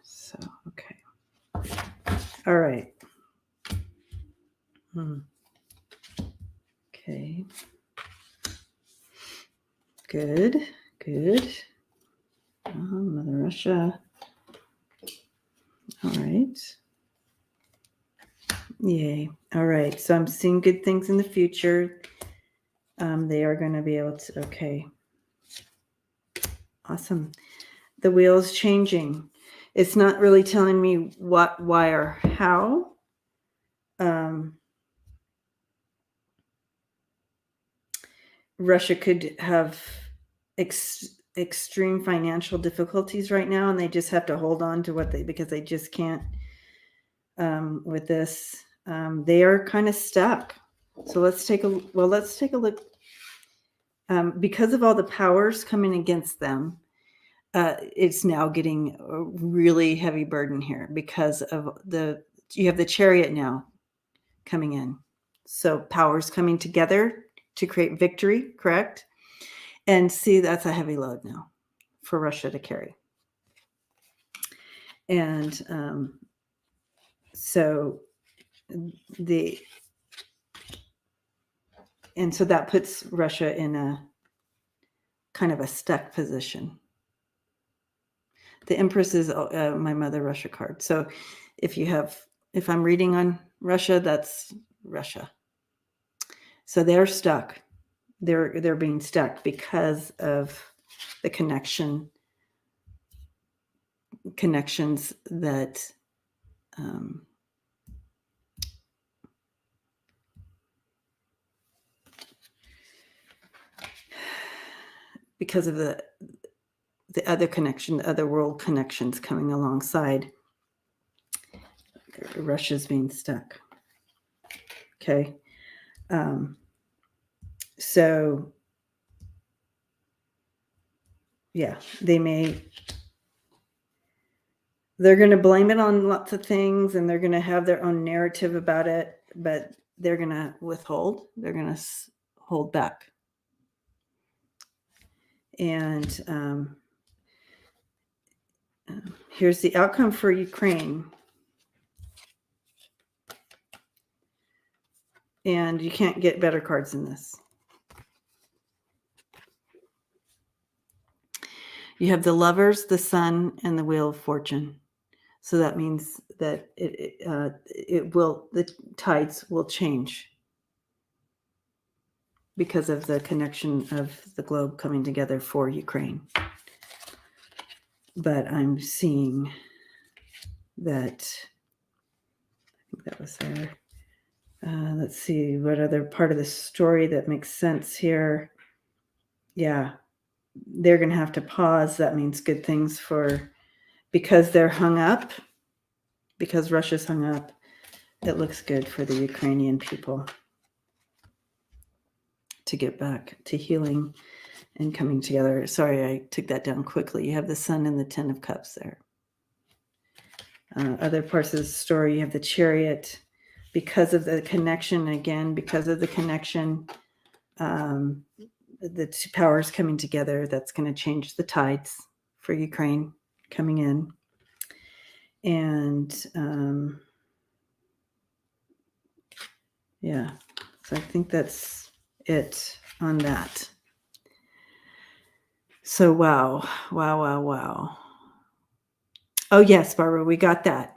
So, okay. All right. Okay. Good. Mother Russia. All right. Yay. All right. So I'm seeing good things in the future. They are going to be able to, okay. Awesome. The wheel's changing. It's not really telling me what, why, or how. Russia could have extreme financial difficulties right now, and they just have to hold on to because they just can't with this. They are kind of stuck. So let's take a look. Because of all the powers coming against them, it's now getting a really heavy burden here because of you have the Chariot now coming in. So powers coming together to create victory, correct? And see, that's a heavy load now for Russia to carry. And so that puts Russia in a kind of a stuck position. The Empress is my Mother Russia card. So if I'm reading on Russia, that's Russia. So they're stuck. They're being stuck because of the connections that because of the other connection, the other world connections coming alongside. Russia's being stuck. Okay. So yeah, they're going to blame it on lots of things, and they're going to have their own narrative about it, but they're going to withhold. They're going to hold back. And here's the outcome for Ukraine. And you can't get better cards than this. You have the Lovers, the Sun, and the Wheel of Fortune. So that means that the tides will change because of the connection of the globe coming together for Ukraine. But I'm seeing that, I think that was there. Let's see what other part of the story that makes sense here. Yeah, they're going to have to pause. That means good things because they're hung up, because Russia's hung up. It looks good for the Ukrainian people to get back to healing and coming together. Sorry, I took that down quickly. You have the Sun and the Ten of Cups there. Other parts of the story, you have the Chariot. Because of the connection, the two powers coming together, that's going to change the tides for Ukraine coming in. And yeah, so I think that's it on that. So wow. Oh yes, Barbara, we got that.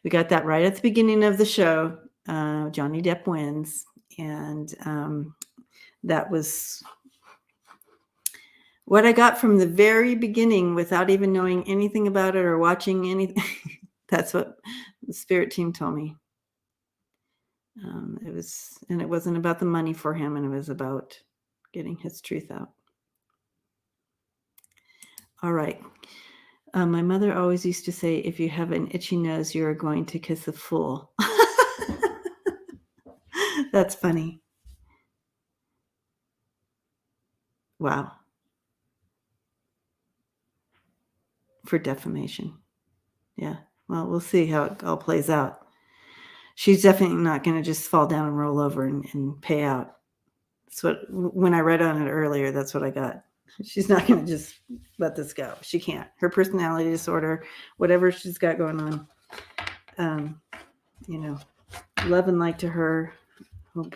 We got that right at the beginning of the show. Johnny Depp wins, and that was what I got from the very beginning without even knowing anything about it or watching anything. That's what the spirit team told me. It wasn't about the money for him, and it was about getting his truth out. All right. My mother always used to say, if you have an itchy nose, you're going to kiss a fool. That's funny. Wow. for defamation. Yeah. Well, we'll see how it all plays out. She's definitely not going to just fall down and roll over and pay out. That's what, when I read on it earlier, that's what I got. She's not going to just let this go. She can't. Her personality disorder, whatever she's got going on, love and light to her. Hope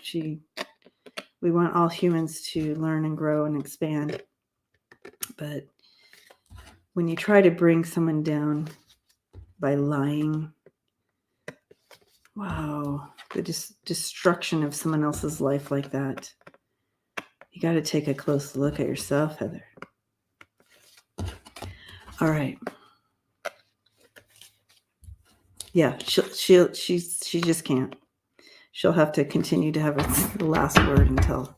we want all humans to learn and grow and expand. But when you try to bring someone down by lying, wow, the destruction of someone else's life like that. You got to take a close look at yourself, Heather. All right. Yeah, she just can't. She'll have to continue to have the last word until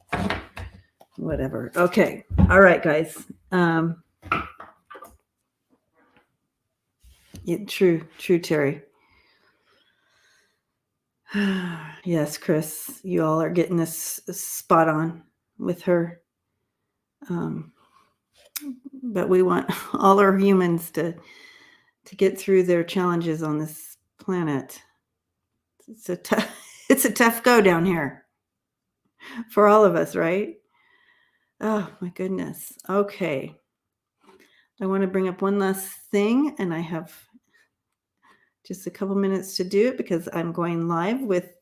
whatever. Okay. All right, guys. Yeah, true, Terry. Yes, Chris, you all are getting this spot on with her. But we want all our humans to get through their challenges on this planet. It's a tough go down here for all of us, right? Oh my goodness. Okay. I want to bring up one last thing, and I have just a couple minutes to do it because I'm going live with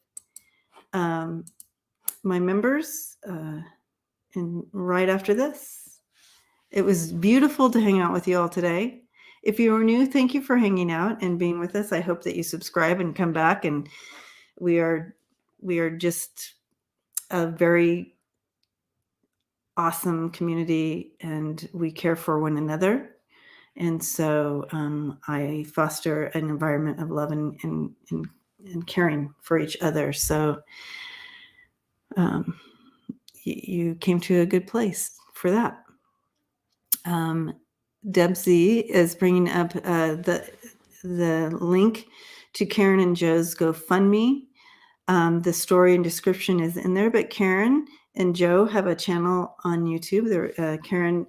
my members and right after this. It was beautiful to hang out with you all today. If you are new, thank you for hanging out and being with us. I hope that you subscribe and come back. And we are just a very awesome community, and we care for one another. And so I foster an environment of love and caring for each other. So you came to a good place for that. Deb Z is bringing up the link to Karen and Joe's GoFundMe. The story and description is in there, but Karen and Joe have a channel on YouTube. Karen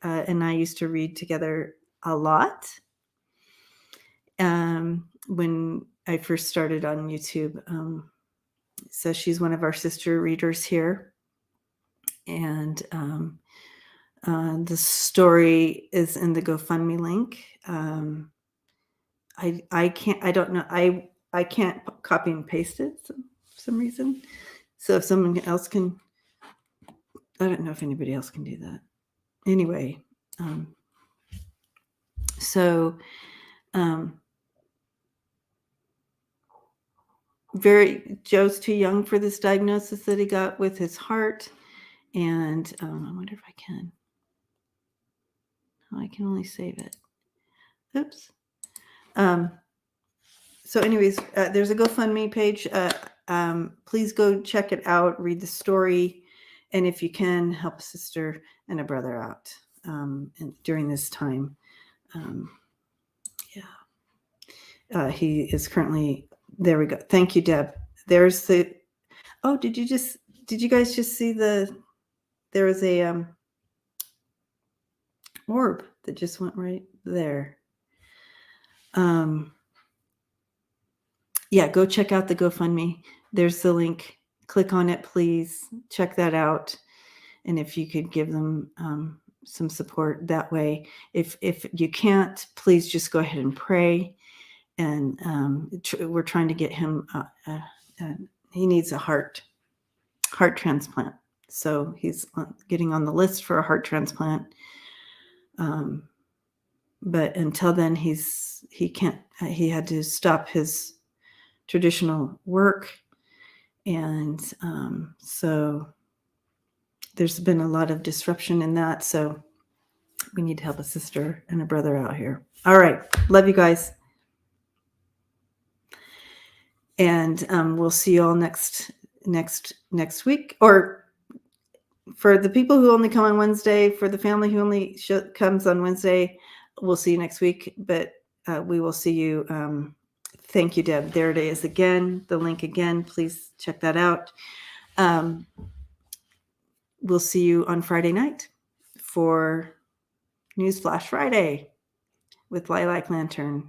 and I used to read together a lot when I first started on YouTube. So she's one of our sister readers here. And the story is in the GoFundMe link. I can't copy and paste it for some reason. So if someone else can, I don't know if anybody else can do that. Anyway, Joe's too young for this diagnosis that he got with his heart. And I wonder if I can. Oh, I can only save it. Oops. So anyways, there's a GoFundMe page. Please go check it out, read the story. And if you can, help a sister and a brother out during this time. He is currently, there we go. Thank you, Deb. There's the, oh, did you guys just see there was a orb that just went right there. Yeah, go check out the GoFundMe. There's the link. Click on it, please. Check that out. And if you could give them some support that way. If you can't, please just go ahead and pray. And we're trying to get him, he needs a heart transplant. So he's getting on the list for a heart transplant. But until then, he had to stop his traditional work. And so there's been a lot of disruption in that. So we need to help a sister and a brother out here. All right. Love you guys. And we'll see you all next week. Or for the people who only come on Wednesday, for the family who only comes on Wednesday, we'll see you next week. But we will see you. Thank you, Deb. There it is again. The link again. Please check that out. We'll see you on Friday night for Newsflash Friday. with Lilac Lantern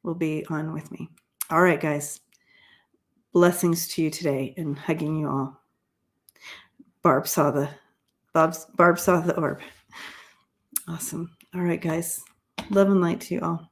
will be on with me. All right, guys. Blessings to you today and hugging you all. Barb saw the orb. Awesome. All right, guys. Love and light to you all.